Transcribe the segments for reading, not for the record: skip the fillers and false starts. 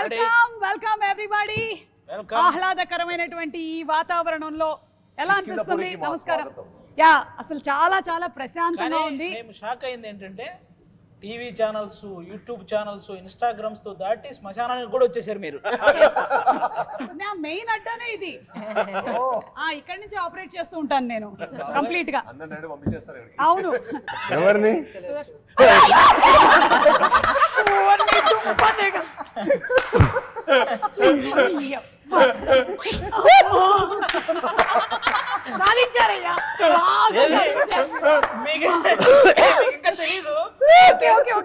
Welcome everybody. ఆహ్లాదకరమైనటువంటి ఈ వాతావరణంలో ఎలా అనిపిస్తుంది? నమస్కారం. యా, అసలు చాలా చాలా ప్రశాంతంగా ఉంది. మేము షాక్ అయింది ఏంటంటే TV channels, YouTube channels, Instagrams తో దాటి శ్మశానానికి కూడా వచ్చేసారు మీరు. నా మెయిన్ అడ్డానే ఇది. ఇక్కడి నుంచి ఆపరేట్ చేస్తూ ఉంటాను నేను కంప్లీట్ గా. అవును. ఎవరిని? సాధించారయ్యా.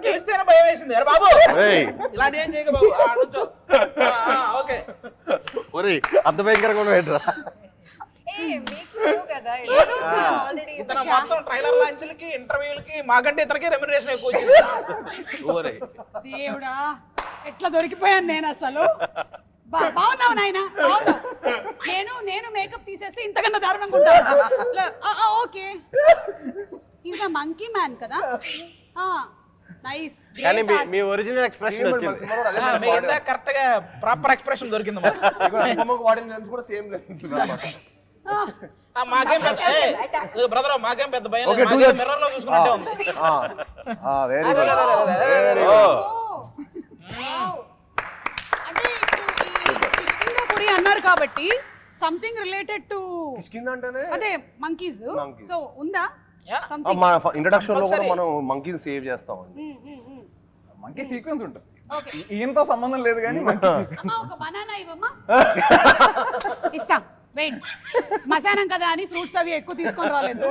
తెలిస్తేనే భయం వేసింది. అరే బాబు ఇలాంటి ఏం చేయక బాబు. ఓకే ఒరే అంత భయంకరంగా ఉన్నాడు. ఇతను మొత్తం ట్రైలర్ లాంచ్లకి, ఇంటర్వ్యూలకి మాకంటే ఇతనికి రెమ్యునరేషన్ ఎక్కువ వచ్చింది. దేవుడా, ఎట్లా దొరికిపోయాను నేను అసలు. బాగున్నావు నాయన. నేను మేకప్ తీసేస్తే ఇంతకన్నా దారుణంగా ఉంటాను. Okay, is a monkey man కదా. నైస్. కానీ మీ ఒరిజినల్ ఎక్స్ప్రెషన్ వచ్చింది. కరెక్ట్ గా ప్రాపర్ ఎక్స్ప్రెషన్ దొరికింది. వాడిన లెన్స్ కూడా సేమ్ లెన్స్ అన్నమాట. మాకేం పెద్ద బ్రదర్, మాకేం పెద్ద భయం. మిర్రర్ లో చూసుకున్నట్టే ఉంది. Very good. అంటే కిష్కింధపురి అన్నారు కాబట్టి సంథింగ్ రిలేటెడ్ టు కిష్కింధ అదే మంకీస్. సో ఉందా? మా ఇంట్రడక్షన్ లో కూడా మనం మంకీని సేవ్ చేస్తాం. మంకీ సీక్వెన్స్ ఉంటుంది. ఈయనతో సంబంధం లేదు కానీ ఒక బనానా ఇవ్వమ్మా. ఇస్తాం. వెయిట్, శ్మశానం కదా అని ఫ్రూట్స్ అవి ఎక్కువ తీసుకొని రాలేదు.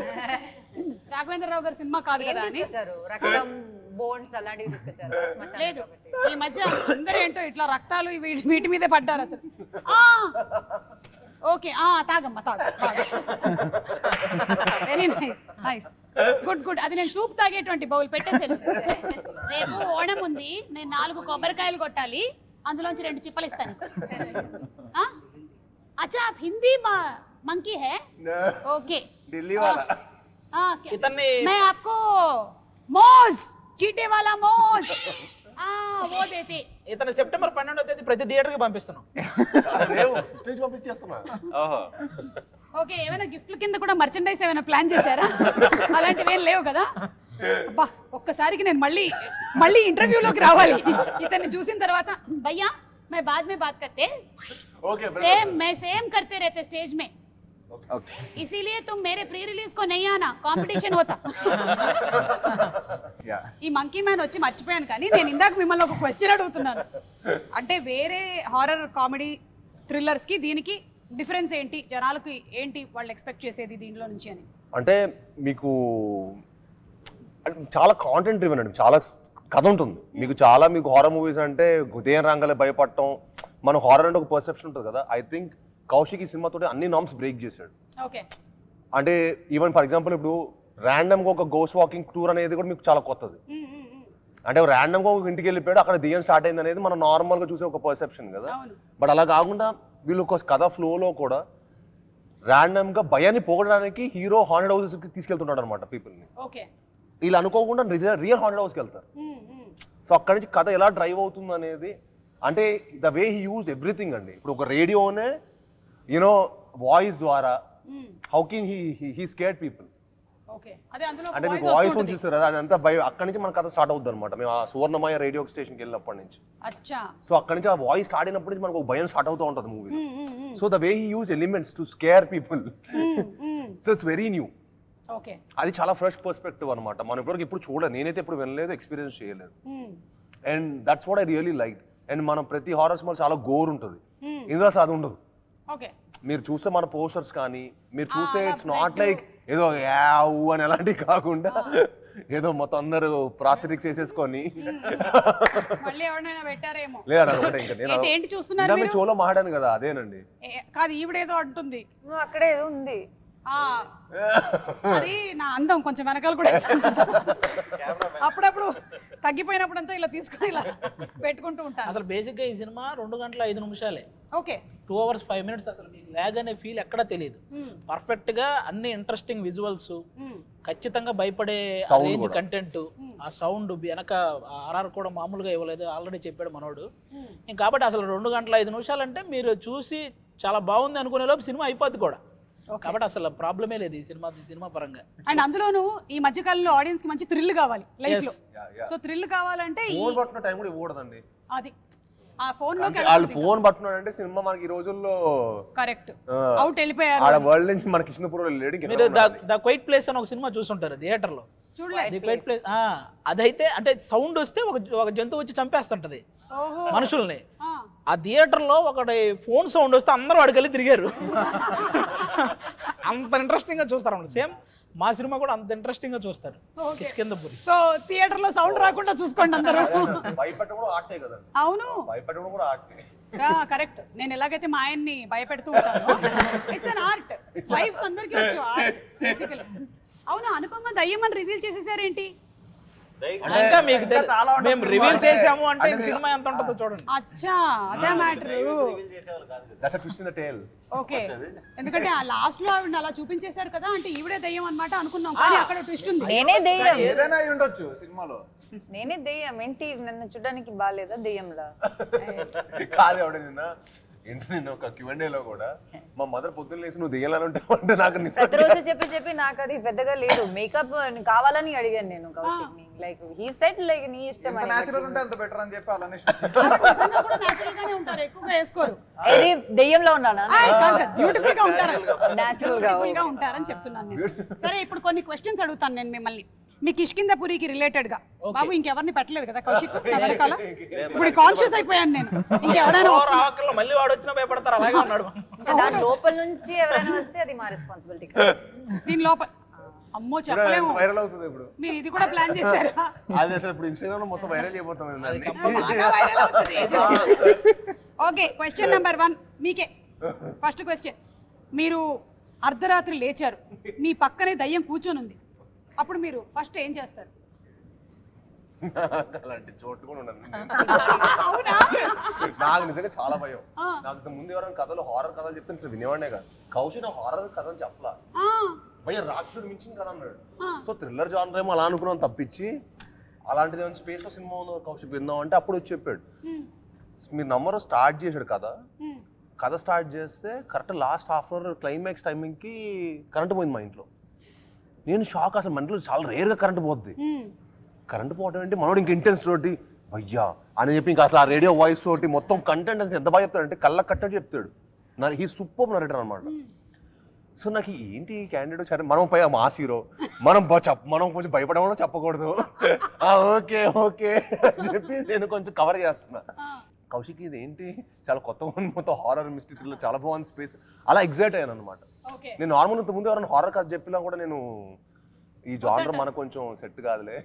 రాఘవేంద్రరావు గారి సినిమా కాదు కదా అని లేదు. ఈ మధ్య అందరూ ఏంటో ఇట్లా రక్తాలు వీటి మీదే పడ్డారు అసలు. ఓకే, తాగమ్మా తాగు. Very nice, nice, good good. అది నేను సూప్ తాగేటువంటి బౌల్ పెట్టేసాను. రేపు ఓణం ఉంది, నేను 4 కొబ్బరికాయలు కొట్టాలి, అందులోంచి 2 చిప్పలు ఇస్తాను. अच्छा, आप हिंदी मंकी है? ओके, दिल्ली वाला. मैं आपको मोज, चीटे वाला मोज, वो देते. ఇతను సెప్టెంబర్ 12వ తేదీ ప్రతి థియేటర్ కి పంపిస్తున్నాం. ఓకే, ఏమైనా గిఫ్ట్ల కింద కూడా మర్చెండైజ్ ఏమైనా ప్లాన్ చేశారా? అలాంటివి ఏం లేవు కదా. అబ్బా, ఒక్కసారికి నేను మళ్ళీ ఇంటర్వ్యూలోకి రావాలి ఇతన్ని చూసిన తర్వాత. భయ్యా, मैं बाद में बात करते. मैं सेम करते रहते स्टेज में. इसीलिए तुम मेरे प्री रिलीज को नहीं आना, कंपटीशन होता. ఈ మంకీ మ్యాన్ వచ్చి మర్చిపోయాను కానీ నేను ఇందాక మిమ్మల్ని ఒక క్వశ్చన్ అడుగుతున్నాను. అంటే వేరే హారర్ కామెడీ థ్రిల్లర్స్ కి దీనికి డిఫరెన్స్ ఏంటి? జనాలకు ఏంటి వాళ్ళు ఎక్స్పెక్ట్ చేసేది దీంట్లో నుంచి అని? అంటే మీకు చాలా కాంటెంట్ డ్రివెన్ అండి, చాలా కథ ఉంటుంది మీకు. మీకు హారర్ మూవీస్ అంటే ఉదయం రంగాలే భయపడటం, మన హారర్ అంటే ఒక పర్సెప్షన్ ఉంటుంది కదా. ఐ థింక్ కౌశిక్ ఈ సినిమాతో అన్ని నామ్స్ బ్రేక్ చేశాడు. అంటే ఈవెన్ ఫర్ ఎగ్జాంపుల్ ఇప్పుడు ర్యాండమ్గా ఒక గోస్ట్ వాకింగ్ టూర్ అనేది కూడా మీకు చాలా కొత్తది. అంటే ర్యాండమ్గా ఒక ఇంటికి వెళ్ళిపోయాడు, అక్కడ దెయ్యం స్టార్ట్ అయింది అనేది మనం నార్మల్గా చూసే ఒక పర్సెప్షన్ కదా. బట్ అలా కాకుండా వీళ్ళు ఒక కథ ఫ్లోలో కూడా ర్యాండమ్గా భయాన్ని పోగొట్టడానికి హీరో హాంటెడ్ హౌసెస్కి తీసుకెళ్తున్నాడు అనమాట పీపుల్ని. వీళ్ళు అనుకోకుండా రియల్ హాంటెడ్ హౌస్కి వెళ్తారు. సో అక్కడి నుంచి కథ ఎలా డ్రైవ్ అవుతుంది అనేది, అంటే the way he use everything అండి. ఇప్పుడు ఒక రేడియోనే యూనో వాయిస్ ద్వారా how can he scared people. అంటే మీకు వాయిస్ ఓన్ చూస్తారు కదా, అదంతా అక్కడి నుంచి మన కథ స్టార్ట్ అవుతుంది అనమాట. మేము ఆ సువర్ణమయ రేడియో స్టేషన్కి వెళ్ళినప్పటి నుంచి. సో అక్కడి నుంచి ఆ వాయిస్ స్టార్ట్ అయినప్పటి నుంచి మనకు ఒక భయం స్టార్ట్ అవుతూ ఉంటుంది movie. So the way he use elements to scare people, so it's very new. అది చాలా ఫ్రెష్ పర్స్పెక్టివ్ అనమాట. మనం ఇప్పటివరకు ఎప్పుడు చూడలేదు, నేనైతే ఎప్పుడు వినలేదు, ఎక్స్పీరియన్స్ చేయలేదు. And that's what I really like. And మనం ప్రతి హారర్ సినిమా చాలా గోర్ ఉంటుంది, ఇందులో అసలు అది ఉండదు. మీరు చూస్తే మన పోస్టర్స్ కానీ మీరు చూస్తే ఇట్స్ నాట్ లైక్ ఏదో యావ్ అని అలాంటివి కాకుండా ఏదో మొత్తం అందరూ ప్రాస్థెటిక్స్ వేసేసుకొని లేదా చోలో మాట్లాడాను కదా అదేనండి. కాదు, ఈవిడేదో అంటుంది, అక్కడ ఏదో ఉంది. అది నా అందం కొంచెం వెనకాల కూడా అప్పుడప్పుడు తగ్గిపోయినప్పుడంతా ఇలా తీసుకొని ఇలా పెట్టుకుంటూ ఉంటాను. అసలు బేసిక్ గా ఈ సినిమా 2 గంటల 5 నిమిషాలే. Okay, 2 hours 5 minutes. అసలు మీకు లాగ్ అనే ఫీల్ ఎక్కడా తెలియదు. పర్ఫెక్ట్ గా అన్ని ఇంట్రెస్టింగ్ విజువల్స్, ఖచ్చితంగా భయపడే రేంజ్ కంటెంట్, ఆ సౌండ్ వెనక ఆర్ఆర్ కూడా మామూలుగా ఇవ్వలేదు, ఆల్రెడీ చెప్పాడు మనోడు. కాబట్టి అసలు 2 గంటల 5 నిమిషాలు అంటే మీరు చూసి చాలా బాగుంది అనుకునే లోపు సినిమా అయిపోద్ది కూడా. కాబట్టి అసలు ప్రాబ్లమే లేదు ఈ సినిమా పరంగా. అండ్ అందులోనూ ఈ మధ్య కాలంలో ఆడియన్స్ కి మంచి థ్రిల్ కావాలి లైఫ్ లో. సో థ్రిల్ కావాలంటే ఫోన్ పట్టుకున్న టైం కూడా ఇవ్వకూడదండి. అది ఆ ఫోన్ లో వాళ్ళు ఫోన్ పట్టుకున్నాడంటే సినిమా మనకి ఈ రోజుల్లో కరెక్ట్ అవుట్ వెళ్ళిపోయారు. ఆడ వరల్డ్ నుంచి మన కృష్ణపురం లేడు. మీరు ద క్వైట్ ప్లేస్ అని ఒక సినిమా చూసుంటారు థియేటర్ లో. చూడలేదు. ది క్వైట్ ప్లేస్ అదైతే అంటే సౌండ్ వస్తే ఒక జంతువు వచ్చి చంపేస్తుంటది మనుషుల్ని. ఆ థియేటర్ లో ఒకటి ఫోన్ సౌండ్ వస్తే అందరూ అడిగెళ్ళి తిరిగారు. అంత ఇంట్రెస్టింగ్ గా చూస్తారు అన్నమాట. సేమ్ మా సినిమా కూడా అంత ఇంట్రెస్టింగ్ గా చూస్తారు కిష్కింధపురి. సో థియేటర్ లో సౌండ్ రాకుండా చూసుకోండి అందరూ. భయపెట్టడం కూడా ఆర్టే కదా. అవును భయపెట్టడం కూడా ఆర్టే. కరెక్ట్. నేను ఎలాగైతే మా ఆయన్ని భయపెడుతూ ఉంటాను, ఇట్స్ అన్ ఆర్ట్. వైఫ్స్ అందరికీ వచ్చు ఆర్ట్ బేసికల్లీ. అవును, అనుపమ దయ్యం అని రివీల్ చేసేసారేంటి? ఇంకా మీకు మేము రివీల్ చేసాము అంటే సినిమా ఎంత ఉంటుందో చూడండి. అచ్చా, అదే matter. That's a twist in the tale. Okay, ఎందుకంటే ఆ లాస్ట్ లో ఆవిడ అలా చూపించేశారు కదా, అంటే ఈవిడే దయ్యం అన్నమాట అనుకున్నాం, కానీ అక్కడ ట్విస్ట్ ఉంది. నేనే దెయ్యం. ఏదైనా అయి ఉండొచ్చు సినిమాలో. నేనే దెయ్యం. ఏంటి నన్ను చూడడానికి బాగాలేదా దెయ్యంలా? కాదు ఆవిడ నేను ఒక Q&Aలో కూడా మా మదర్ పొద్దున్న లేసి నువ్వు దిగాలని ఉంటావు అంటే నాకు ప్రతిరోజు చెప్పి నాకు అది పెద్దగా లేదు. మేకప్ కావాలని అడిగాను నేను కౌశిక్ ని. లైక్ హీ సెడ్ లైక్ నీ ఇష్టం అని. నేచురల్ ఉంటే అంత బెటర్ అని చెప్పి అలానే నిజంగా కూడా నేచురల్ గానే ఉంటారు, ఎక్కువగా వేసుకోరు. ఇది దెయ్యంలో ఉన్నానా? బ్యూటిఫుల్ గా ఉంటారు, నేచురల్ గా ఉంటారని చెప్తున్నాను నేను. సరే, ఇప్పుడు కొన్ని క్వశ్చన్స్ అడుగుతాను నేను మిమ్మల్ని. మీ కిష్కింధపురికి రిలేటెడ్ గా. బాబు ఇంకెవరిని పెట్టలేదు కదా కౌశిక్ వెనకాల? ఇప్పుడు కాన్షియస్ అయిపోయాను నేను. ఇంకెవరైనా మళ్ళీ వాడు వచ్చినా భయపడతారు, అలాగే ఉన్నాడు. దాని లోపల నుంచి ఎవరైనా వస్తే అది మా రెస్పాన్సిబిలిటీ. దీని లోపల అమ్మో చెప్పలేము. వైరల్ అవుతుంది ఇప్పుడు. మీరు ఇది కూడా ప్లాన్ చేశారా? అది అసలు ఇప్పుడు ఇన్స్టాగ్రామ్ లో మొత్తం వైరల్ అయిపోతాం. ఓకే, క్వశ్చన్ నెంబర్ 1 మీకే. ఫస్ట్ క్వశ్చన్, మీరు అర్ధరాత్రి లేచారు, మీ పక్కనే దయ్యం కూర్చొని ఉంది, అప్పుడు మీరు ఫస్ట్ ఏం చేస్తారు? అలాంటి చోటు కూడా ఉండదు. అవునా? నాకు నిజంగా చాలా భయం. నాకు ముందు ఎవరైనా కథలు హారర్ కథలు చెప్తే అసలు వినేవాడే కాదు. కౌశిక్ నాకు హారర్ కథలు చెప్పలా, భయ రాక్షసుడు మించిన కథ అన్నాడు. సో థ్రిల్లర్ జానర్ ఏమో అలా అనుకున్నాను తప్పించి, అలాంటిది ఏమైనా స్పేస్ లో సినిమా ఉందో కౌశిక్ విందాం అంటే అప్పుడు వచ్చి చెప్పాడు. మీరు నమ్మరు, స్టార్ట్ చేశాడు కథ స్టార్ట్ చేస్తే correct last half hour climax టైమింగ్కి కరెంట్ పోయింది మా ఇంట్లో. నేను షాక్. అసలు మన ఇంట్లో చాలా రేర్గా కరెంట్ పోద్ది. కరెంట్ పోవడం ఏంటి, మనోడు ఇంక ఇంటెన్స్ తోటి భయ్యా అని చెప్పి ఇంకా అసలు ఆ రేడియో వాయిస్ తోటి మొత్తం కంటెంట్ ఎంత బాగా చెప్తాడు అంటే కళ్ళ కట్టని చెప్తాడు. హీ సూపర్ నరేటర్ అనమాట. సో నాకు ఏంటి క్యాండిడేట్ సరే మనం పై మాస్ హీరో, మనం కొంచెం భయపడమో చెప్పకూడదు. ఓకే ఓకే అని చెప్పి నేను కొంచెం కవర్ చేస్తున్నా. కౌశిక్ ఇది ఏంటి చాలా కొత్త మొత్తం హారర్ మిస్టరీలో చాలా బాగుంది స్పేస్, అలా ఎగ్జైట్ అయ్యాను అనమాట. నేను నార్మల్ ఇంత ముందు ఎవరైనా హారర్ కథ చెప్పినా కూడా నేను ఈ జానర్ మనకు కొంచెం సెట్ కాదులే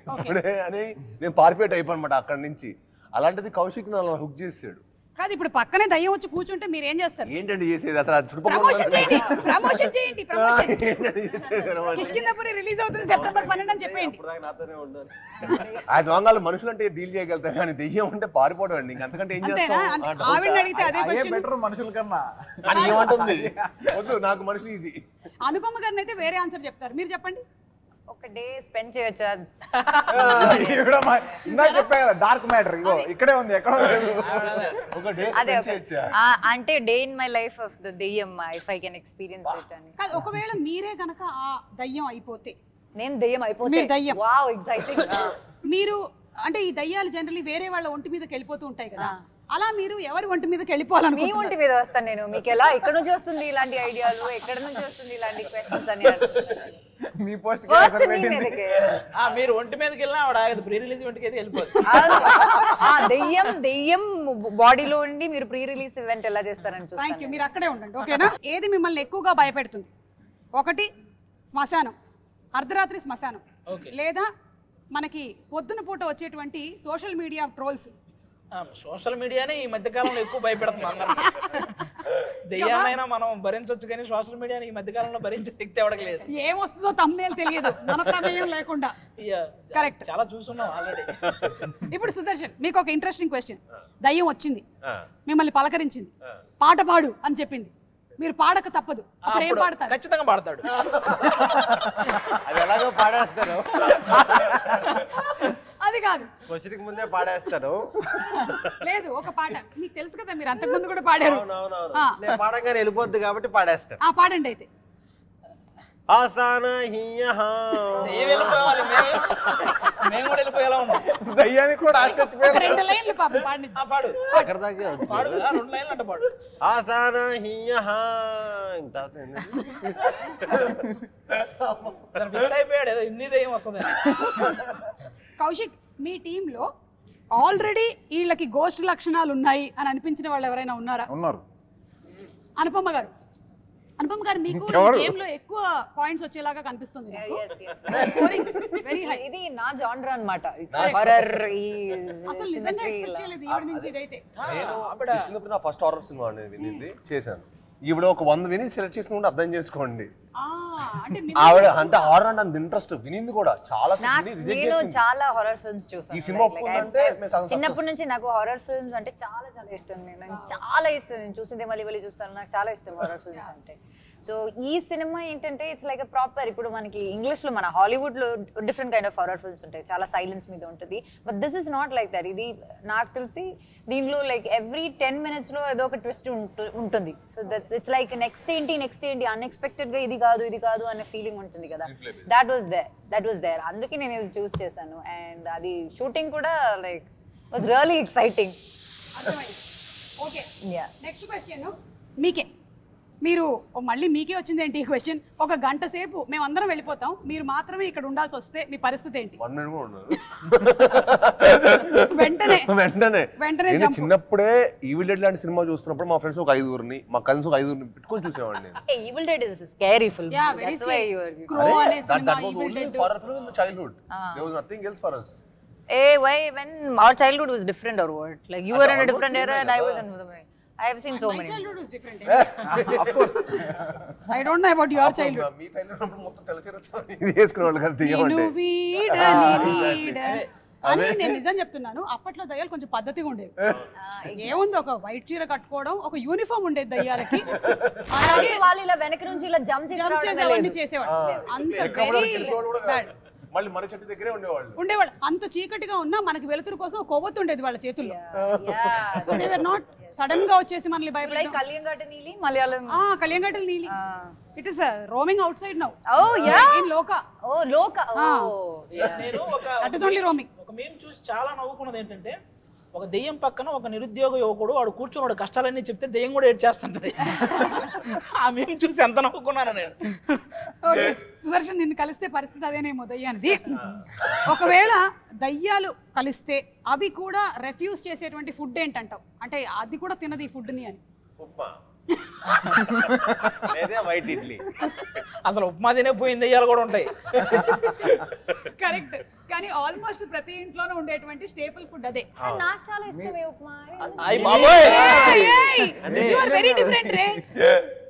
అని నేను పారిపోయేట్ అయిపోయి అనమాట అక్కడి నుంచి. అలాంటిది కౌశిక్ నన్ను హుక్ చేసాడు. కాదు, ఇప్పుడు పక్కనే దయ్యం వచ్చి కూర్చుంటే మీరు ఏం చేస్తారు? ఏంటండి చేసేది అసలు ప్రమోషన్ చేయండి. కిష్కింధపురి రిలీజ్ అవుతుంది సెప్టెంబర్ 12 అని చెప్పేయండి. అది వంగాలు మనుషులు అంటే డీల్ చేయగలుగుతారు, కానీ దెయ్యం అంటే పారిపోవడం అండి. ఇంకంతకంటే ఏం చేస్తాం? ఆవిడ అడిగితే అదే క్వశ్చన్. బెటర్ మనుషుల కన్నా అని ఏమంటుంది? వద్దు, నాకు మనుషులు ఈజీ. అనుపమ గారిని అయితే వేరే ఆన్సర్ చెప్తారు, మీరు చెప్పండి. ఒక డే స్పెండ్ చేయొచ్చా? ఇందాక చెప్పా కదా డార్క్ మ్యాటర్, ఇగో ఇక్కడే ఉంది, ఎక్కడ ఒక డే అంటే day in my life of the దెయ్యం if I can experience it అని. కాదు, ఒకవేళ మీరే గనక ఆ దయ్యం అయిపోతే, నేను దెయ్యం అయిపోతే, మీరు దయ్యం. Wow exciting. మీరు అంటే ఈ దయ్యాలు జనరల్లీ వేరే వాళ్ళ ఒంటి మీదకి వెళ్ళిపోతూ ఉంటాయి కదా, అలా మీరు ఎవరి ఒంటి మీదకి వెళ్ళిపోవాలని? మీ ఒంటి మీద వస్తాను నేను. మీకు ఎలా ఎక్కడ నుంచి వస్తుంది ఇలాంటి ఐడియాలు, ఎక్కడ నుంచి వస్తుంది ఇలాంటి క్వశ్చన్స్ అని? మీ పోస్ట్ మీరు ఒంటి మీదకి వెళ్ళినా ఆవిడ ఆగదు, ప్రీ రిలీజ్ ఒంటికి అయితే వెళ్ళిపోదు. దెయ్యం బాడీలో ఉండి మీరు ప్రీ రిలీజ్ ఈవెంట్ ఎలా చేస్తారని చూస్తాను. థాంక్యూ, మీరు అక్కడే ఉండండి, ఓకేనా? ఏది మిమ్మల్ని ఎక్కువగా భయపెడుతుంది? ఒకటి శ్మశానం, అర్ధరాత్రి శ్మశానం, లేదా మనకి పొద్దున పూట వచ్చేటువంటి సోషల్ మీడియా ట్రోల్స్. సోషల్ మీడియానే ఈ మధ్య కాలంలో ఎక్కువ భయపెడుతుంది అందరూ. దెయ్యాన్నైనా మనం భరించవచ్చు, కానీ సోషల్ మీడియాని ఈ మధ్య కాలంలో భరించే శక్తి ఎవడలేదు. ఏమొస్తుందో తమ్నేల్ తెలియదు, మన ప్రమేయం లేకుండా. కరెక్ట్, చాలా చూస్తున్నాం ఆల్రెడీ. ఇప్పుడు సుదర్శన్, మీకు ఒక ఇంట్రెస్టింగ్ క్వశ్చన్. దయ్యం వచ్చింది, మిమ్మల్ని పలకరించింది, పాట పాడు అని చెప్పింది, మీరు పాడక తప్పదు, అప్పుడు ఏం పాడతారు? ఖచ్చితంగా పాడతాడు. అది ఎలాగో పాడేస్తారు. కాదు క్వశ్చన్కి ముందే పాడేస్తాను. లేదు ఒక పాట మీకు తెలుసు కదా, మీరు అంతకుముందు కూడా పాడారు. అవునవునవును, నేను పాడంగానే వెళ్ళిపోద్ది కాబట్టి పాడేస్తాను. పాడండి అయితే. ఆసాన హియహా. ఏం వెళ్ళిపోవాలి, మేము కూడా వెళ్ళిపోయేలా ఉన్నాం. దయ్యానికి కూడా ఆశ్చర్యపోయారు. 2 లైన్లు పాపం పాడండి. పాడు అక్కడ దాకా వచ్చు. పాడు 2 లైన్లు అంట పాడు. ఆసాన హియహా. ఇంకా ఫిక్స్ అయిపోయాడు, ఏదో హిందీ దయ్యం వస్తుంది. కౌశిక్, మీ టీంలో ఆల్రెడీ వీళ్ళకి గోస్ట్ లక్షణాలు ఉన్నాయి అని అనిపించిన వాళ్ళు ఎవరైనా ఉన్నారా? ఉన్నారు. అనుపమ గారు మీకు గేమ్ లో ఎక్కువ పాయింట్స్ వచ్చేలాగా కనిపిస్తుంది. Very high. ఇది నా జానర్ అన్నమాట, హారర్. అసలు నిజంగా ఎక్స్పెక్ట్ చేయలేదు ఈవిడ నుంచి ఇదైతే. నేను నా ఫస్ట్ హారర్ సినిమా వినింది చేశాను. ఈవిడ ఒక 100 విని సెలెక్ట్ చేసుకుంటే అర్థం చేసుకోండి. ఆవిడ అంటే హారర్ అంటే అంత ఇంట్రెస్ట్, వినింది కూడా చాలా. నేను చాలా హారర్ ఫిల్మ్స్ చూసాను. ఈ సినిమా చిన్నప్పటి నుంచి నాకు హారర్ ఫిల్మ్స్ అంటే చాలా చాలా ఇష్టం. నేను చాలా ఇష్టం, నేను చూసిందే మళ్ళీ చూస్తాను. నాకు చాలా ఇష్టం హారర్ ఫిల్మ్స్ అంటే. సో ఈ సినిమా ఏంటంటే ఇట్స్ లైక్ ప్రాపర్, ఇప్పుడు మనకి ఇంగ్లీష్ లో మన హాలీవుడ్ లో different kind of horror films ఉంటాయి, చాలా సైలెన్స్ మీద ఉంటుంది. But this is not like that. ఇది నాకు తెలిసి దీంట్లో లైక్ ఎవ్రీ 10 minutes లో ఏదో ఒక ట్విస్ట్ ఉంటుంది. So that it's like next ఏంటి అన్ఎక్స్పెక్టెడ్ గా ఇది కాదు అనే ఫీలింగ్ ఉంటుంది కదా. That was there. అందుకే నేను ఇది చూస్ చేశాను. అండ్ అది షూటింగ్ కూడా like was really exciting. Okay, next question మీకే. మీరు మళ్ళీ మీకే వచ్చింది ఏంటి ఈ క్వశ్చన్? 1 గంట సేపు మేమందరం వెళ్ళిపోతాం, మీరు మాత్రమే ఇక్కడ ఉండాల్సి వస్తే మీ పరిస్థితి ఏంటి? 1 minute కూడా ఉండదు. వెంటనే చిన్నప్పుడే ఈవిల్ డెడ్ లాంటి సినిమా చూస్తున్నప్పుడు మా ఫ్రెండ్స్ ఒక 5 మా కజిన్స్ ఒక 5 పెట్టుకొని చూసేవాడిని. Evil dead is scary film. That's why you are crow అనే సినిమా evil dead horror film in the childhood. There was nothing else for us. why when our childhood was different or what? Like you were in a different era and I was in another. I have seen so many. My childhood was different. Of course. I don't know about your childhood. Me childhood మొత్తం తెలచేరొచ్చు ఇది చేసుకునేవాళ్ళు కదా తీయమంటే. అని నేను నిజం చెప్తున్నాను, అప్పట్లో దయ్యాలు కొంచెం పద్ధతిగా ఉండేవి. ఏముంది, ఒక వైట్ చీర కట్టుకోవడం, ఒక యూనిఫామ్ ఉండేది దయ్యాలకి. అలాగే వాళ్ళు ఇలా వెనక నుంచి ఇలా జంప్ చేసేవాళ్ళు చేసేవాళ్ళు. అంత వెరీ బ్యాడ్. మళ్ళీ మర్రి చెట్టు దగ్గరే ఉండేవాళ్ళు. అంత చీకటిగా ఉన్నా మనకి వెలుతురు కోసం కొవ్వొత్తు ఉండేది వాళ్ళ చేతుల్లో. దే వర్ నాట్ సడన్ గా వచ్చేసి మనల్ని భయపెట్టడం. కలియంగట్టు నీలి మలయాళం. కలియంగట్టు నీలి. It is roaming out side now. In లోకా. లోకా. నేను దట్ ఇస్ ఓన్లీ రోమింగ్. ఒక మీమ్ చూసి చాలా నవ్వుకున్నది ఏంటంటే, ఒక దెయ్యం పక్కన ఒక నిరుద్యోగ యువకుడు వాడు కూర్చొని కష్టాలన్నీ చెప్తే దెయ్యం కూడా ఏడ్ చేస్తుంటది. ఆ మీమ్ చూసి ఎంత నవ్వుకున్నాను నేను. సుదర్శన్, నిన్ను కలిస్తే పరిస్థితి అదేనేమో దయ్యానిది. ఒకవేళ దయ్యాలు కలిస్తే అవి కూడా రెఫ్యూజ్ చేసేటువంటి ఫుడ్ ఏంటంటావు? అంటే అది కూడా తినదు ఈ ఫుడ్ని అని. ఉప్మా లేదా వైట్ ఇడ్లీ. అసలు ఉప్మా తినే పోయిన దెయ్యాలు కూడా ఉంటాయి. కరెక్ట్, కానీ ఆల్మోస్ట్ ప్రతి ఇంట్లోనే ఉండేటువంటి స్టేపుల్ ఫుడ్ అదే. నాకు చాలా ఇష్టమే ఉప్మా. అయ్య బాబోయ్, యు ఆర్ వెరీ డిఫరెంట్ రే.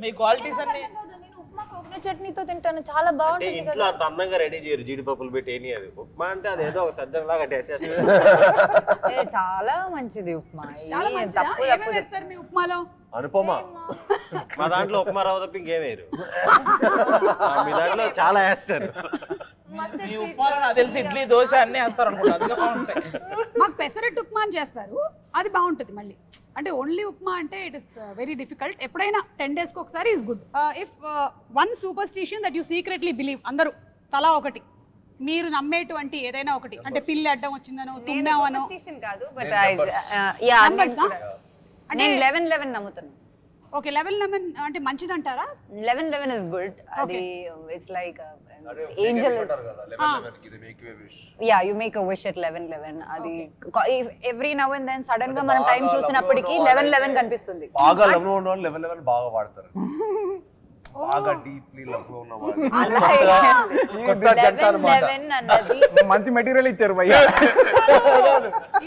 మీ క్వాలిటీస్ అన్ని. నేను ఉప్మా కోకోనట్ చట్నీతో తింటాను, చాలా బాగుంటుంది కదా. ఇంట్లో అంత అందంగా రెడీ చేయరు జీడిపప్పులు పెట్టి ఏని. అది ఉప్మా అంటే అది ఏదో ఒక సజ్జన్ లాగా టేస్ట్. చాలా మంచిది ఉప్మా. చాలా మంచిది. ఏమేం వేస్తారు మీ ఉప్మాలో? అనుపమ. మా దాంట్లో ఉప్మా రవ్వ తప్ప ఇంకేం వేయరు. మీ దాంట్లో చాలా వేస్తారు. మీ ఉప్మాలో నాకు తెలిసి ఇడ్లీ దోశ అన్నీ వేస్తారు అనుకుంటా, అందుకే బాగుంటాయి. మాకు పెసరట్టు ఉప్మా అని చేస్తారు, అది బాగుంటుంది. మళ్ళీ అంటే ఓన్లీ ఉప్మా అంటే ఇట్ ఇస్ వెరీ డిఫికల్ట్. ఎప్పుడైనా 10 days ఒకసారి is good. If one superstition that you secretly believe, అందరూ తలా ఒకటి మీరు నమ్మేటువంటి ఏదైనా ఒకటి, అంటే పిల్లి అడ్డం వచ్చిందనో తుమ్మావనో. కాదు, బట్ నేను 11/11 నమ్ముతాను. ఓకే, 11/11 అంటే మంచిదంటారా? 11/11 ఇస్ గుడ్. అది it's like angel. Yeah, you make a wish at 11/11. అది every now and then sudden గా మనం టైం చూసినప్పటికీ 11/11 కనిపిస్తుంది. బాగా లవ్ లో ఉన్న వాళ్ళు 11/11 బాగా వాడతారు. బాగా డీప్లీ లవ్ లో ఉన్న వాళ్ళు కొత్త జంట అన్నమాట. 11 అన్నది మంచి మెటీరియల్ ఇచ్చారు భయ్యా.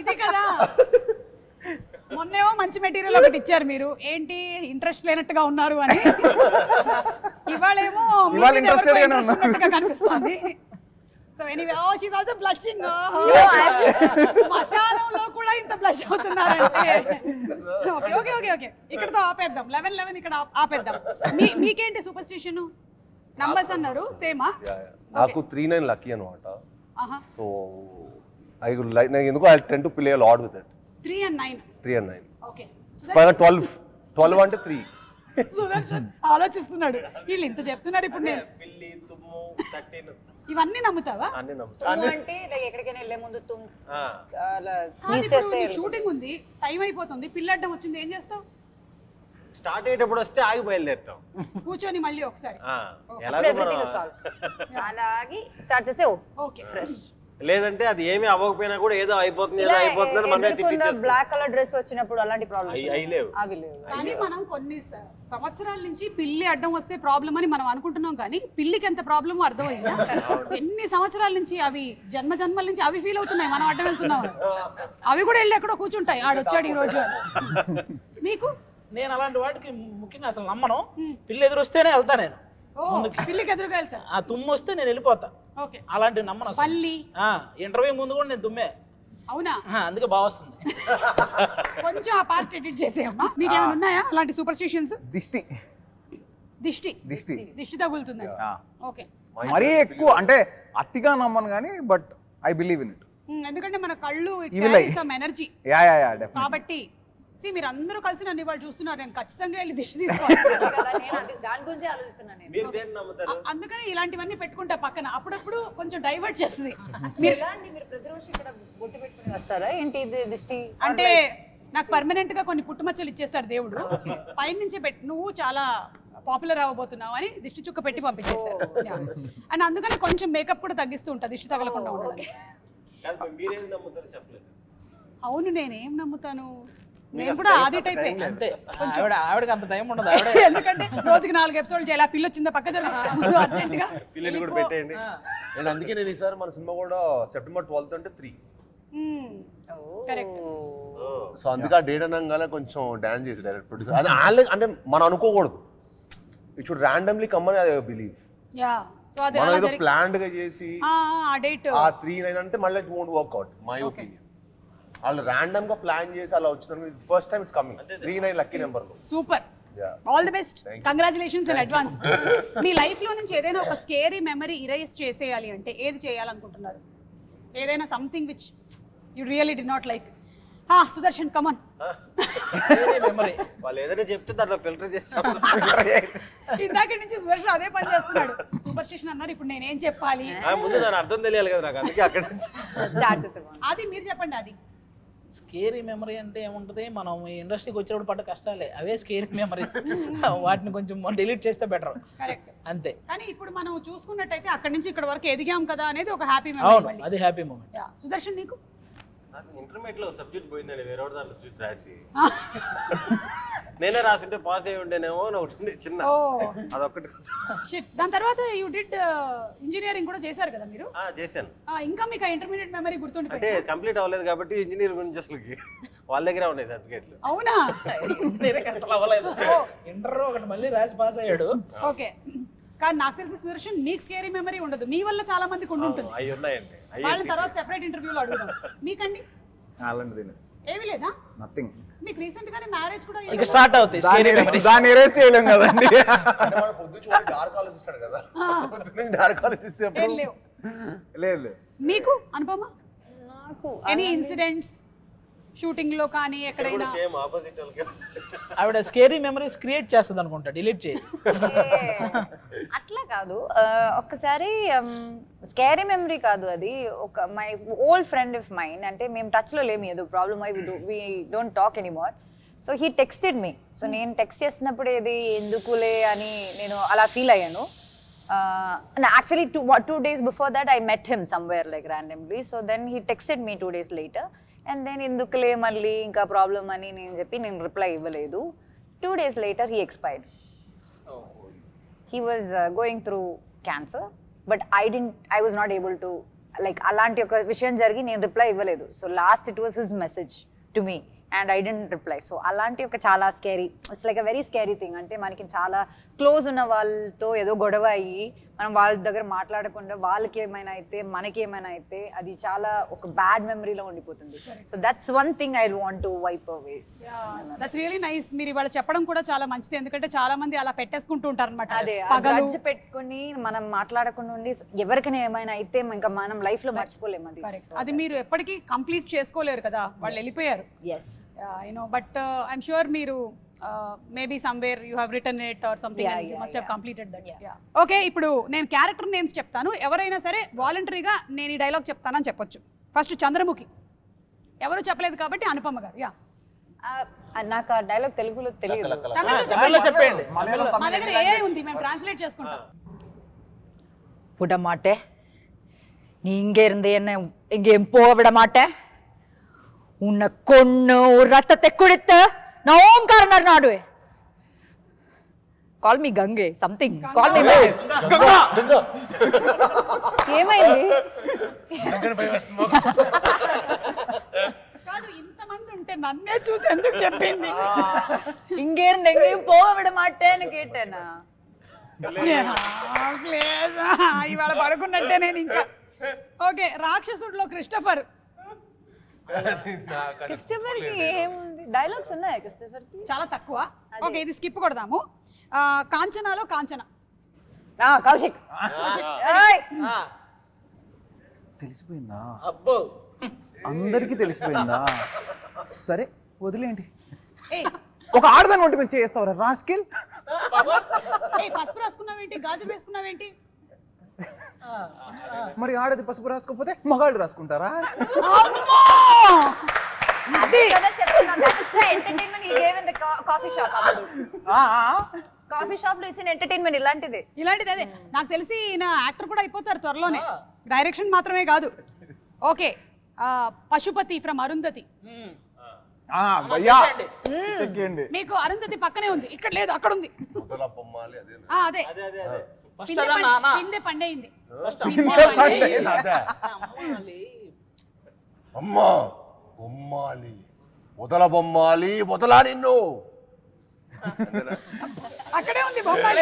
ఇది కదా, మొన్నేమో మంచి మెటీరియల్ ఒకటి ఇచ్చారు మీరు, ఏంటి ఇంట్రెస్ట్ లేనట్టుగా ఉన్నారు అని. ఇవాళేమో కనిపిస్తుంది. So anyway, oh she is also blushing. శ్మశానంలో కూడా ఇంత బ్లష్ అవుతున్నారంటే. ఓకే ఓకే ఓకే ఓకే, ఇక్కడతో ఆపేద్దాం. 11/11 ఇక్కడ ఆపేద్దాం. మీకేంటి సూపర్స్టిషన్? నంబర్స్ అన్నారు సేమా? నాకు 39 లక్కీ అన్నమాట. సో నేను ఎందుకు I tend to play lot with it. 3 and 9. 3 and 9. Okay. పైగా 12 అంటే 3. సుదర్శన్ ఆలోచిస్తున్నాడు, వీళ్ళు ఇంత చెప్తున్నారు ఇప్పుడు నేను పిల్లి తుమ్ము 13 ఇవన్నీ నమ్ముతావా? అన్ని నమ్ముతా. తుమ్ము అంటే లైక్ ఎక్కడికైనా వెళ్ళే ముందు ఆ, షూటింగ్ ఉంది, టైం అయిపోతుంది, పిల్లడ్డం వచ్చింది, ఏం చేస్తావు? స్టార్ట్ అయ్యేటప్పుడు వస్తే ఆగి బయలుదేరుతాం. కూర్చొని మళ్ళీ ఒకసారి ఆ, ఎలాగో ఎవ్రీథింగ్ మనం- సాల్వ్ అలాగే స్టార్ట్ చేస్తే ఓకే. ఫ్రెష్. లేదంటే అది ఏమీ అవ్వకపోయినా కూడా ఏదో అయిపోతుంది ఇలా మనమే ఎదురుకుండా బ్లాక్ కలర్ డ్రెస్ వచ్చినప్పుడు అలాంటి ప్రాబ్లమ్స్ అయి లేవు. అవి లేవు. కానీ మనం కొన్ని సంవత్సరాల నుంచి పిల్లి అడ్డం వస్తే ప్రాబ్లం అని మనం అనుకుంటున్నాం, కానీ పిల్లికి ఎంత ప్రాబ్లమో అర్థమైందా? ఎన్ని సంవత్సరాల నుంచి అవి జన్మల నుంచి అవి ఫీల్ అవుతున్నాయి మనం అడ్డం వెళ్తున్నాం. అవి కూడా వెళ్ళి ఎక్కడో కూర్చుంటాయి, ఆడొచ్చాడు ఈ రోజు అని. మీకు? నేను అలాంటి వాటికి ముఖ్యంగా అసలు నమ్మను. పిల్లి ఎదురు వస్తేనే వెళ్తా నేను. పిల్లికి ఎదురుగా వెళ్తా. ఆ తుమ్ము వస్తే నేను వెళ్ళిపోతా. ఓకే. అలాంటివి నమ్మను అసలు. పల్లి ఇంటర్వ్యూ ముందు కూడా నేను తుమ్మే. అవునా? అందుకే బాగా వస్తుంది. కొంచెం ఆ పార్ట్ ఎడిట్ చేసేయమ్మా. మీకు ఏమైనా ఉన్నాయా అలాంటి సూపర్ స్టిషన్స్? దిష్టి దిష్టి దిష్టి దిష్టి తగులుతుంది. ఓకే. మరీ ఎక్కువ అంటే అతిగా నమ్మను కానీ but I believe in it. ఎందుకంటే మన కళ్ళు సమ్ ఎనర్జీ యా డెఫినెట్లీ. కాబట్టి మీరు అందరూ కలిసి నన్ను ఇవాళ చూస్తున్నారు, నేను ఖచ్చితంగా వెళ్ళి దిష్టి తీసుకోవాలి. కదా, నేను దాని గురించి ఆలోచిస్తున్నాను నేను. మీరు దేన్ని నమ్ముతారు? అందుకని ఇలాంటివన్నీ పెట్టుకుంటా పక్కన, అప్పుడప్పుడు కొంచెం డైవర్ట్ చేస్తుంది. మీరు ఎలాంటి మీరు ప్రతిరోజు ఇక్కడ బొట్టు పెట్టుకుని వస్తారా ఏంటి ఇది దిష్టి? అంటే నాకు పర్మనెంట్ గా కొన్ని పుట్టుమచ్చలు ఇచ్చేసాడు దేవుడు, పైన నుంచే పెట్టి నువ్వు చాలా పాపులర్ అవ్వబోతున్నావు అని దిష్టి చుక్క పెట్టి పంపించేశారు. అండ్ అందుకని కొంచెం మేకప్ కూడా తగ్గిస్తూ ఉంటా దిష్టి తగలకుండా ఉండడానికి. కాదు, మీరేది నమ్ముతారో చెప్పలేదు. అవును, నేనేం నమ్ముతాను, నేను కూడా ఆది టైప్. అంతే. ఆవిడకి అంత టైం ఉండదు. ఆవిడ ఎందుకంటే రోజుకి 4 ఎపిసోడ్లు చేయాలి, ఆ పిల్ల వచ్చిందా పక్క జరుగుతుంది అర్జెంట్ గా. పిల్లిని కూడా పెట్టేయండి. నేను అందుకే నేను ఈసారి మన సినిమా కూడా September 12th అంటే 3. కరెక్ట్. సో అందుకే ఆ డేట్ అనగానే కొంచెం డాన్స్ చేసి డైరెక్ట్ ప్రొడ్యూసర్ అది వాళ్ళే అంటే మనం అనుకోకూడదు, ఇట్ షుడ్ ర్యాండమ్లీ కమ్ అని ఐ బిలీవ్. యా. సో అది మనం అలా ఏదో జరిగి ప్లాన్డ్ గా చేసి ఆ డేట్ ఆ 3-9 అంటే మళ్ళీ it won't work out my opinion. వాళ్ళు ర్యాండమ్ గా ప్లాన్ చేసి అలా వచ్చిందని first time it's coming. 3-9 lucky number లో. Super. All the best, congratulations in advance. మీ లైఫ్ లో నుంచి ఏదైనా ఒక స్కేరీ మెమరీ ఇరేజ్ చేసేయాలి అంటే ఏది చేయాలనుకుంటున్నారు? ఏదైనా something which you really did not like. Sudarshan come on. Memory వాళ్ళు ఏదైనా చెప్తే దాంట్లో ఫిల్టర్ చేస్తాం. ఇందాక నుంచి సుదర్శన్ అదే పని చేస్తున్నాడు. సూపర్ స్టేషన్ అన్నారు, ఇప్పుడు నేనేం చెప్పాలి? ముందు దాని అర్థం తెలియాలి కదా నాకు, అందుకే అక్కడ స్టార్ట్ చేద్దాం. అది మీరు చెప్పండి. అది స్కేరీ మెమరీ అంటే ఏముంటుంది, మనం ఈ ఇండస్ట్రీకి వచ్చినప్పుడు పడ్డ కష్టాలే అవే స్కేరీ మెమరీస్. వాటిని కొంచెం డిలీట్ చేస్తే బెటర్. కరెక్ట్. అంతే. కానీ ఇప్పుడు మనం చూసుకున్నట్టయితే అక్కడి నుంచి ఇక్కడ వరకు ఎదిగాం కదా అనేది ఒక హ్యాపీ అవును, మెమరీ. అది హ్యాపీ మూమెంట్. సుదర్శన్ నీకు? నాకు ఇంటర్మీడియట్ లో సబ్జెక్ట్ పోయిందండి, వేరే దాంట్లో చూసి రాసి నేనే రాసింటే పాస్ అయి ఉండేనేమో అని ఒకటి ఉంది చిన్న, అదొకటి. షిట్. దాని తర్వాత యూ డిడ్ ఇంజనీరింగ్ కూడా చేశారు కదా మీరు? చేశాను. ఇంకా మీకు ఆ ఇంటర్మీడియట్ మెమరీ గుర్తుండి అంటే కంప్లీట్ అవ్వలేదు కాబట్టి ఇంజనీర్ గురించి అసలు వాళ్ళ దగ్గర ఉన్నాయి సర్టిఫికేట్లు. అవునా? అసలు అవ్వలేదు. ఇంటర్ ఒకటి మళ్ళీ రాసి పాస్ అయ్యాడు. ఓకే. కానీ నాకు తెలిసి సుదర్శన్ మీకు స్కేరీ మెమరీ ఉండదు, మీ వల్ల చాలా మందికి ఉండుంటుంది. అవి ఉన్నాయండి. వాళ్ళ తర్వాత సెపరేట్ ఇంటర్వ్యూలో అడుగుదాం. మీకండి అలాంటిది ఏమీ లేదా? నథింగ్. మీకు రీసెంట్ గానే మ్యారేజ్ కూడా ఇక స్టార్ట్ అవుతాయి స్కేరీ మెమరీస్. దాన్ని ఎరేస్ చేయలేం కదండి. అంటే మన పొద్దు చూసి డార్క్ ఆలోచిస్తాడు కదా, పొద్దున్న డార్క్ ఆలోచిస్తే ఏం లేవు. లేదు. మీకు అనుపమ నాకు ఎనీ ఇన్సిడెంట్స్ షూటింగ్ లో కానీ ఎక్కడైనా? సేమ్ ఆపోజిట్ వాళ్ళకి. ఆవిడ స్కేరీ మెమరీస్ క్రియేట్ చేస్తుంది అనుకుంటా, డిలీట్ చేయి. అట్లా కాదు. ఒక్కసారి స్కేరీ మెమరీ కాదు అది, ఒక my old friend of mine, అంటే మేము టచ్లో లేము, ఏదో ప్రాబ్లమ్ అయి we don't talk anymore. So he texted me. So నేను టెక్స్ట్ చేసినప్పుడు ఇది ఎందుకులే అని నేను అలా ఫీల్ అయ్యాను. Actually, two days before that, I met him somewhere like randomly. So then he texted me 2 days later. And then ఎందుకులే మళ్ళీ ఇంకా ప్రాబ్లం అని నేను చెప్పి నేను రిప్లై ఇవ్వలేదు. 2 days later, he expired. He was going through cancer, but I was not able to, like, అలాంటి ఒక విషయం జరిగి నేను రిప్లై ఇవ్వలేదు. So last it was his message to me. And I didn't reply. So అలాంటి ఒక చాలా scary, it's like a very scary thing. అంటే మనకి చాలా క్లోజ్ ఉన్న వాళ్ళతో ఏదో గొడవ అయ్యి మనం వాళ్ళ దగ్గర మాట్లాడకుండా వాళ్ళకి ఏమైనా అయితే మనకి ఏమైనా అయితే అది చాలా ఒక బ్యాడ్ మెమరీలో ఉండిపోతుంది. So that's one thing I want to wipe away. That's really nice. మీరు ఇవాళ చెప్పడం కూడా చాలా మంచిది, ఎందుకంటే చాలా మంది అలా పెట్టేసుకుంటూ ఉంటారు అనమాట. అదే గ్రడ్జ్ పెట్టుకుని మనం మాట్లాడకుండా ఉండి ఎవరికైనా ఏమైనా అయితే ఇంకా మనం లైఫ్ లో మర్చిపోలేము అది. అది మీరు ఎప్పటికీ కంప్లీట్ చేసుకోలేరు కదా, వాళ్ళు వెళ్ళిపోయారు. Yes I know, but I'm sure మీరు maybe somewhere you have return it or something and you must have completed that. Okay, ఇప్పుడు నేను క్యారెక్టర్ నేమ్స్ చెప్తాను, ఎవరైనా సరే వాలంటరీగా నేను ఈ డైలాగ్ చెప్తానని చెప్పొచ్చు. ఫస్ట్ చంద్రముఖి, ఎవరు చెప్పలేదు కాబట్టి అనుపమ గారు. యా, నాకు ఆ డైలాగ్ తెలుగులో తెలియదు. తమిళ్లో చెప్పండి. మా దగ్గర ఏఐ ఉంది, మేము ట్రాన్స్లేట్ చేసుకుంటాం. விட மாட்டேன், நீ இங்கே இருந்து என்ன எங்கேயும் போக விட மாட்டேன், உன்னை கொன்னு ஒரு ரத்தத்தை குடித்து நான் ஓம்காரனர் நாடுவேன். కాల్ మీ గంగే సంథింగ్, కాల్ మీ ఏమైంది? కాదు, ఇంతమంది ఉంటే నన్నే చూసి ఎందుకు చెప్పింది? இங்கே இருந்து எங்கேயும் போக விட மாட்டேன்னு கேட்டேనా? ఇవాళ పడుకున్నట్టే నేను ఇంకా. Okay, రాక్షసుడిలో Christopher. క్రిస్టఫర్ కి ఏముంది, డైలాగ్స్ ఉన్నాయా క్రిస్టఫర్ కి? చాలా తక్కువ. ఓకే, ఇది స్కిప్ కొడదాము. కాంచనాలో కాంచన. కౌశిక్. తెలిసిపోయిందా? అబ్బో, అందరికీ తెలిసిపోయిందా? సరే వదిలేండి. ఏయ్, ఒక ఆడదాన్ని వంటి మీద చేస్తావరా రాస్కిల్? పసుపు రాసుకున్నావేంటి, గాజులు వేసుకున్నావేంటి? మరి ఆడది పసుపు రాసుకోకపోతే మగాళ్ళు రాసుకుంటారా? అదే కదా చెప్తున్నా, that is the entertainment he gave in the coffee shop. Coffee shop లో ఇచ్చిన ఎంటర్టైన్మెంట్ ఇలాంటిదే. ఇలాంటిది అదే. నాకు తెలిసి ఈయన యాక్టర్ కూడా అయిపోతారు త్వరలోనే, డైరెక్షన్ మాత్రమే కాదు. Okay, Pashupati from Arundhati. మీకు అరుంధతి పక్కనే ఉంది, ఇక్కడ లేదు, అక్కడ ఉంది. అదే పిందె పండైంది. అమ్మా బొమ్మాలి, వదల బొమ్మాలి, వదలా నిన్ను. అక్కడే ఉంది బొమ్మాలి.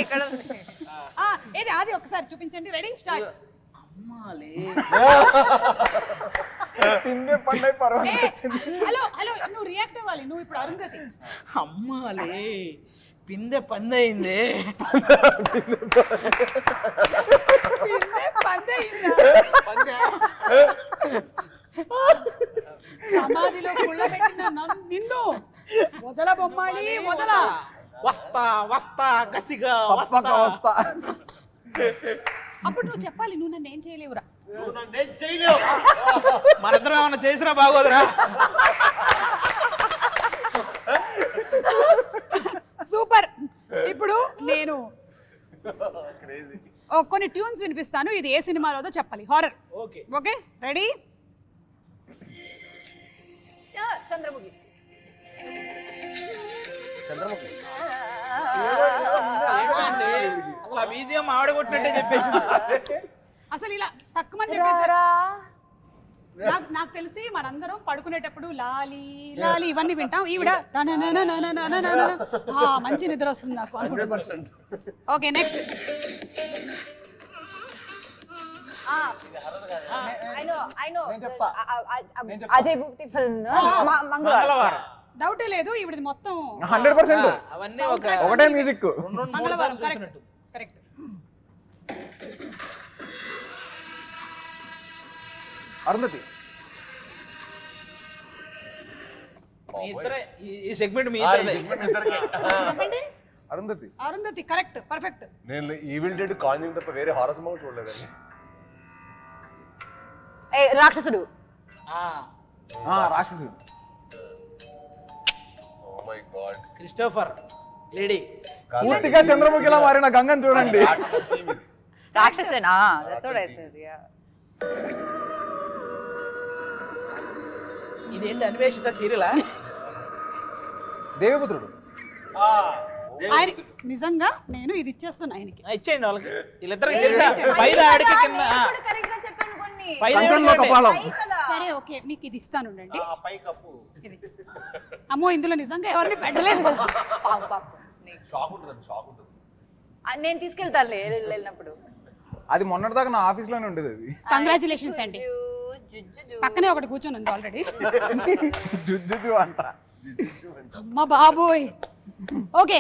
ఇక్కడ ఉంది. ఏది అది ఒకసారి చూపించండి. Ready, start. అమ్మాలి, హలో హలో, నువ్వు రియాక్ట్ అవ్వాలి. నువ్వు ఇప్పుడు అరుంధతి. అమ్మాలి, పిందె పందయింది. సమాధిలో కుళ్ళబెట్టిన నిన్ను వదల బొమ్మాలి, వదల. వస్తా వస్తా కసిగా వస్తా. అప్పుడు నువ్వు చెప్పాలి, నువ్వు నన్ను ఏం చేయలేవురా. మనిద్దరం ఏమన్నా చేసినా బాగోదురా. సూపర్. ఇప్పుడు నేను కొన్ని ట్యూన్స్ వినిపిస్తాను, ఇది ఏ సినిమాలోదో చెప్పాలి. Horror. Okay okay, ready. Chandramukhi. Chandramukhi అసలు ఆ బీజిఎం ఆడగొట్టినట్టే చెప్పేసి. అసలు ఇలా తక్కువ నాకు తెలిసి మనందరం పడుకునేటప్పుడు లాలి లాలి ఇవన్నీ వింటాం. ఈవిడ మంచి నిద్ర వస్తుంది నాకు అనుకుంటున్నాను. Okay, next. Ajay Bhupathi film Mangalavaram. డౌటే లేదు, ఈవిడది మొత్తం 100%. అవన్నీ ఒకటే music. Mangalavaram. Correct correct. Arundhati. ఈ సెగ్మెంట్ మీ ఇద్దరే. చెప్పండి. అరుంధతి. Arundhati correct, perfect. నేను ఈవిల్ డెడ్ కాంజింగ్ తప్ప వేరే హారర్ సినిమా చూడలేదండి. Rakshasudu. Rakshasudu. Oh my god. Christopher lady. పూర్తిగా చంద్రముఖిలా మారిన గంగని చూడండి. రాక్షసేనా? That's what I said. Yeah. ఇదేంటి అన్వేషిత సీరియలా? దేవపుత్రుడు. ఆయన నిజంగా నేను ఇది ఇచ్చేస్తున్నా ఆయనకి. ఇచ్చేయండి వాళ్ళకి. వీళ్ళిద్దరికి చేసా పైద ఆడికి కింద. సరే ఓకే, మీకు ఇది ఇస్తాను. పై కప్పు ఇది. అమ్మో, ఇందులో నిజంగా ఎవరిని పెట్టలేదు. షాక్ ఉంటుందండి, షాక్ ఉంటుంది. నేను తీసుకెళ్తానులే వెళ్ళినప్పుడు. అది మొన్నటిదాకా నా ఆఫీస్ లోనే ఉండేది అది. కంగ్రాచులేషన్స్ అండి. పక్కనే ఒకటి కూర్చొని ఉంది ఆల్రెడీ. జుజ్జు అంట. అమ్మ బాబోయ్. ఓకే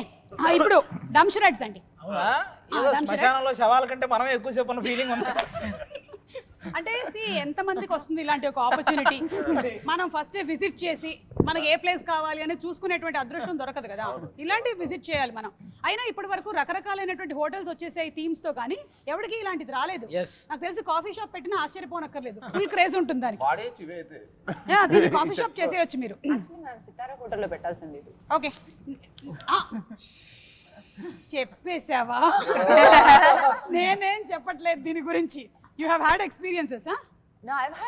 ఇప్పుడు డంషరడ్స్ అండి. అవునా ఏదో శ్మశానంలో శవాల కంటే మనమే ఎక్కువసేపు ఉన్న ఫీలింగ్ ఉంది. అంటే ఎంత మందికి వస్తుంది ఇలాంటి ఒక ఆపర్చునిటీ. మనం ఫస్ట్ విజిట్ చేసి మనకి ఏ ప్లేస్ కావాలి అని చూసుకునేటువంటి అదృష్టం దొరకదు కదా. ఇలాంటివి విజిట్ చేయాలి మనం. అయినా ఇప్పటి వరకు రకరకాలైనటువంటి హోటల్స్ వచ్చేసాయి థీమ్స్ తో, కానీ ఎవరికి ఇలాంటిది రాలేదు. నాకు తెలిసి కాఫీ షాప్ పెట్టినా ఆశ్చర్యపోనక్కర్లేదు, ఫుల్ క్రేజ్ ఉంటుంది దానికి. దీన్ని కాఫీ షాప్ చేసేయచ్చు మీరు. సితారా హోటల్లో పెట్టాల్సింది. ఓకే చెప్పేసావా? నేనేం చెప్పట్లేదు దీని గురించి. You have had experiences, huh? No, I've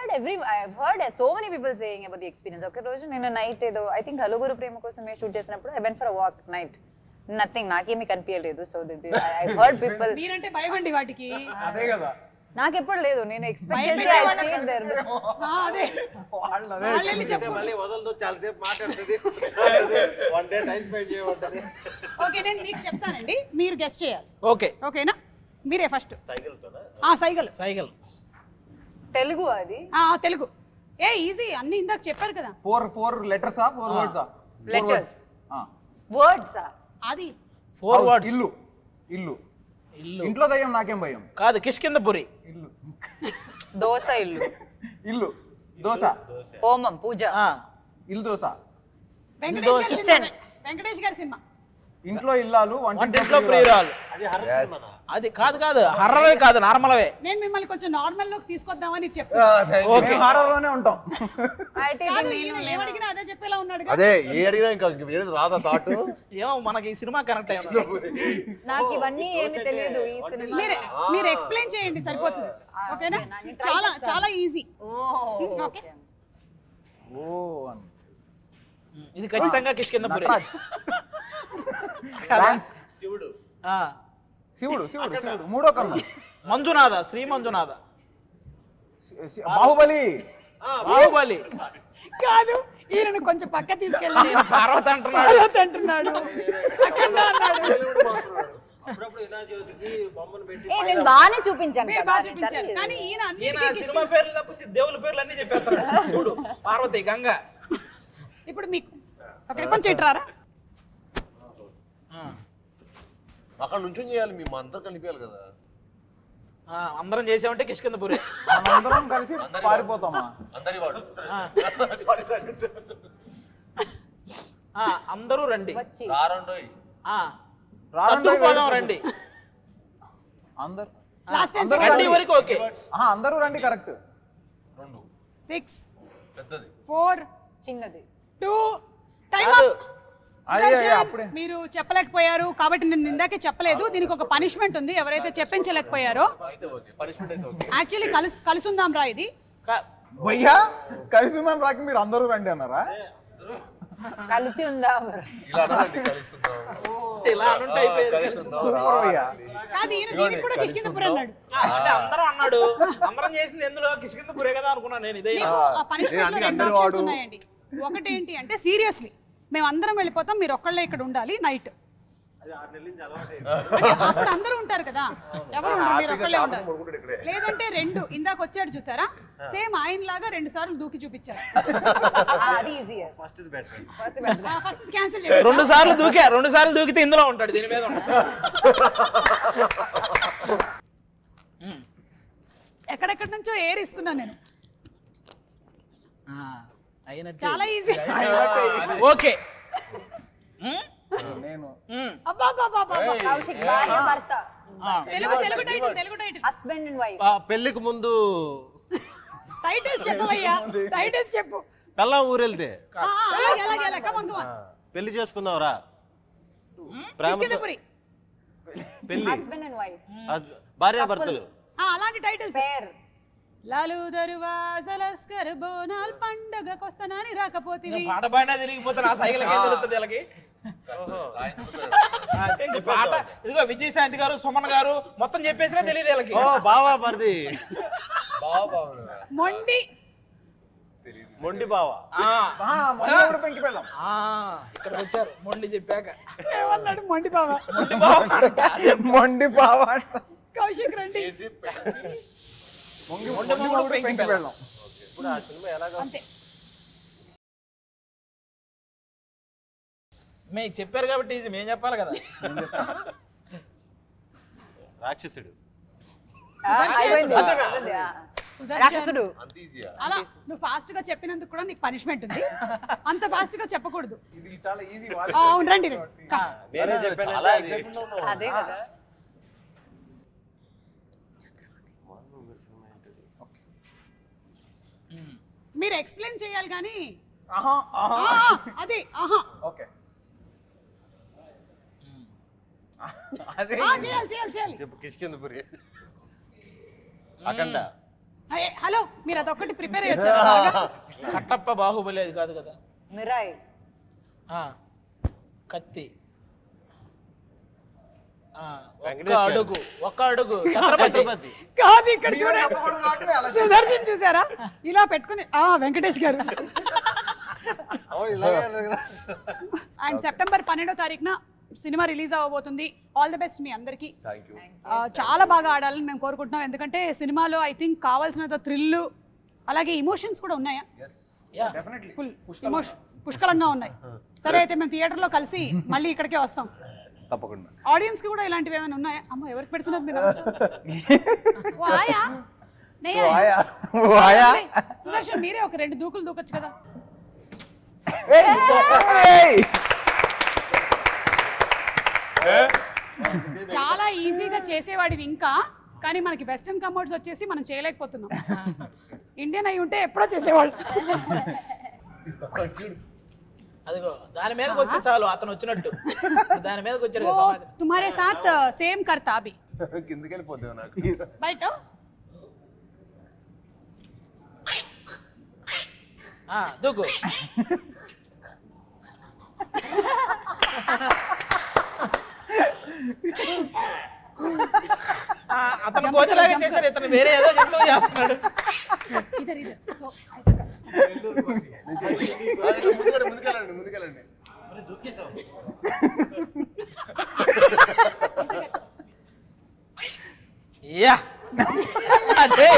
heard so many people saying about the experience. Okay, రోజు నేను నైట్ ఏదో I think హలుగురు ప్రేమ కోసమే షూట్ చేసినప్పుడు I went for a walk night. Nothing, నాకేమీ కనిపించలేదు. So I've heard people. మీరంటే భయమండి వాటికి. అదే కదా. నాకెప్పుడు లేదు, నేను ఎక్స్పెక్ట్ చేసి I stayed there. అదే వాళ్ళని చెప్పు. మళ్ళీ వదలదు, చాలా సేపు మాట్లాడుతుంది. వన్ డే టైం స్పెండ్ చేయమంటది. ఓకే నేను మీకు చెప్తానండి, మీరు గెస్ట్ చేయాలి. ఓకే ఓకేనా? మీరే ఫస్ట్. సైకిల్ తెలుగు అది తెలుగు. ఈజీ అన్ని ఇందాక చెప్పారు కదా. 4 letters ఆ 4 words ఆ? లెటర్స్ వర్డ్స్ అది 4 words. ఇల్లు. ఇల్లు. ఇంట్లో దయ్యం నాకేం భయం. కాదు కిష్కిందపురి. ఇల్లు. దోస ఇల్లు. ఇల్లు. దోశ. హోమం పూజ. ఇల్లు దోశ. వెంకటేష్ గారి సినిమా. ఇంట్లో ఇల్లాలు వంటింట్లో ప్రియురాలు. అది కాదు హర్రవే కాదు, నార్మల్వే. నేను మిమ్మల్ని కొంచెం నార్మల్ లోకి తీసుకొద్దామని చెప్తాను. ఓకే హారర్ లోనే ఉంటాం. అయితే ఏమడిగినా అదే చెప్పేలా ఉన్నాడు. అదే ఏ అడిగినా ఇంకా వేరేది రాదా థాట్. ఏమో మనకి ఈ సినిమా కనెక్ట్ అయ్యింది. నాకు ఇవన్నీ ఏమీ తెలియదు ఈ సినిమా. మీరు ఎక్స్ప్లెయిన్ చేయండి సరిపోతుంది. ఓకేనా? చాలా చాలా ఈజీ. ఓకే ఇది ఖచ్చితంగా కిష్కిందపురి. శివుడు. శివుడు మూడో కన్ను. మంజునాథ, శ్రీ మంజునాథ. బాహుబలి. కాదు, ఈయనను కొంచెం పక్క తీసుకెళ్ళి పార్వతి అంటున్నాడు. నేను బాగానే చూపించాను మీరు బాగా చూపించారు, కానీ ఈయన సినిమా పేర్లు తప్ప దేవుళ్ళ పేర్లు అన్ని చెప్పేస్తాడు. చూడు, పార్వతి, గంగ. ఇప్పుడు మీకు కొంచెం ఇట్రారా. అక్కడ నుంచి చేయాలి, మేము అందరం కలిపేయాలి కదా. అందరం చేసామంటే కిష్కిందపురి. అందరం కలిసి పారిపోతామా? అందరి వాడు. అందరూ రండి. రారండోయ్. రండి. అందరూ వరకు ఓకే. అందరూ రండి కరెక్ట్. 2 6 పెద్దది 4 చిన్నది 2 టైం అప్. మీరు చెప్పలేకపోయారు కాబట్టి నేను ఇందాకే చెప్పలేదు. దీనికి ఒక పనిష్మెంట్ ఉంది. ఎవరైతే చెప్పించలేకపోయారో యాక్చువల్లీ కలిసి ఉందాం రా. ఇది భయ్యా కలిసి ఉందాం రాకి మీరు అందరూ రండి అన్నారా? కలిసి ఉందాం ఇలా అనుంటే కాదు, ఈయన దీనికి కూడా కిష్కిందపురి అన్నాడు. అంటే అందరం అన్నాడు. అందరం చేసింది ఎందులో కిష్కిందపురే కదా అనుకున్నాను నేను. ఇదే పనిష్మెంట్ 2 ఆప్షన్స్ ఉన్నాయండి. ఒకటి ఏంటి అంటే సీరియస్లీ మేము అందరం వెళ్ళిపోతాం, మీరు ఒక్కళ్ళే ఇక్కడ ఉండాలి నైట్. అప్పుడు అందరూ ఉంటారు కదా, ఎవరు ఉండరు, మీరు ఒక్కళ్ళే ఉండాలి. లేదంటే 2 ఇందాక వచ్చాడు చూసారా, సేమ్ ఆయన లాగా 2 సార్లు దూకి చూపించారు. ఫస్ట్ క్యాన్సిల్ చేసి 2 సార్లు దూకితే ఇందులో ఉంటాడు, దీని మీద ఉంటాడు. ఎక్కడెక్కడి నుంచో ఎయిర్ ఇస్తున్నాను నేను. చాలా ఈజీ. ఓకే. నేను హస్బెండ్ అండ్ వైఫ్. పెళ్లికి ముందు టైటిల్స్ చెప్పవయ్యా, టైటిల్స్ చెప్పు. పెళ్ళాం ఊరెళ్తే పెళ్లి చేసుకుందాంరా. కిష్కిందపురి. పెళ్లి హస్బెండ్ అండ్ వైఫ్, భార్యాభర్తలు. అలాంటి టైటిల్స్. పేర్ లాలు దరువాజలస్కర్ బోనాల్ పండగకొస్తనాని రాకపోతివి. పాట పాడినా తిరిగిపోతే నా సైకిల్ ఏం తెలుస్తుంది వీళ్ళకి. పాట ఇదిగో విజయశాంతి గారు, సుమన్ గారు మొత్తం చెప్పేసినా తెలియదు వీళ్ళకి. బావా మరిది. మొండి. మొండి బావ మొండి పెంకి పెళ్ళాం. ఇక్కడ వచ్చారు మొండి చెప్పాక. ఏమన్నాడు మొండి బావ? మొండి బావ అంట. కౌశిక్ రండి. మొండి పెంకి పెళ్ళాం. ఇప్పుడు ఆ సినిమా ఎలాగా అంతే. మీకు చెప్పారు కాబట్టి ఈజీ, మేము చెప్పాలి కదా. రాక్షసుడు రాక్షసుడు. అంత ఈజీయా? అలా నువ్వు ఫాస్ట్ గా చెప్పినందుకు కూడా నీకు పనిష్మెంట్ ఉంది. అంత ఫాస్ట్ గా చెప్పకూడదు. ఇది చాలా ఈజీ. అవును రండి. నేనే చెప్పాను చాలా అది. excitement లో ఉన్నావు. అదే కదా. మీరు ఎక్స్ప్లెయిన్ చేయాలి కానీ అదే ఓకే అదే చేయాలి చేయాలి చేయాలి. చెప్పు కిష్కిందపురి. అఖండ. హలో మీరు అదొక్కటి ప్రిపేర్ అయ్యొచ్చారు. కట్టప్ప బాహుబలి అది కాదు కదా. మిరాయ్. కత్తి. ఒక్క అడుగు ఛత్రపతి. కాదు ఇక్కడ చూడండి, సుదర్శన్ చూసారా ఇలా పెట్టుకుని వెంకటేష్ గారు. అండ్ సెప్టెంబర్ 12వ తారీఖున సినిమా రిలీజ్ అవ్వబోతుంది. ఆల్ ది బెస్ట్ మీ అందరికీ. Thank you. చాలా బాగా ఆడాలని మేము కోరుకుంటున్నాం. ఎందుకంటే సినిమాలో ఐ థింక్ కావాల్సినంత థ్రిల్ అలాగే ఇమోషన్స్ కూడా ఉన్నాయా? డెఫినెట్లీ ఫుల్ పుష్కలంగా ఉన్నాయి. సరే అయితే మేము థియేటర్లో కలిసి మళ్ళీ ఇక్కడికే వస్తాం. తప్పకుండా. ఆడియన్స్ కి కూడా ఇలాంటివి ఏమైనా ఉన్నాయా? అమ్మ ఎవరికి పెడుతున్నారు మీరు? సుదర్శన్ మీరే ఒక 2 దూకులు దూకొచ్చు కదా. చాలా ఈజీగా చేసేవాడివి ఇంకా, కానీ మనకి వెస్టర్న్ కమోడ్స్ వచ్చేసి మనం చేయలేకపోతున్నాం. ఇండియన్ అయి ఉంటే ఎప్పుడో చేసేవాళ్ళు. అదిగో దాని మీదకి వస్తే చాలు, అతను వచ్చినట్టు. దాని మీదకి వచ్చాడు. తుమారే సాత్ సేమ్ కర్తా అభి. కిందకి వెళ్ళిపోతావు నాకు. బయట దూకు. అతను కోతిలాగా చేశాడు, ఇతను వేరే ఏదో జంతువు చేస్తున్నాడు. ఇదర్ ఇదర్ సో ఐసా కర్. ముందుకెళ్ళండి ముందుకెళ్ళండి. యా అదే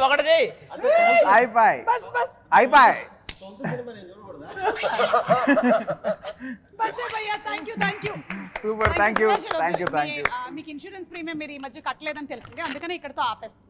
ఒకటి చెయ్యి. అయిపోయి బస్ బస్ అయిపోయి. బస్ భయ్యా. Thank you. Super. Thank you. మీకు ఇన్సూరెన్స్ ప్రీమియం మీరు ఈ మధ్య కట్టలేదని తెలిసింది, అందుకనే ఇక్కడతో ఆపేస్తాం.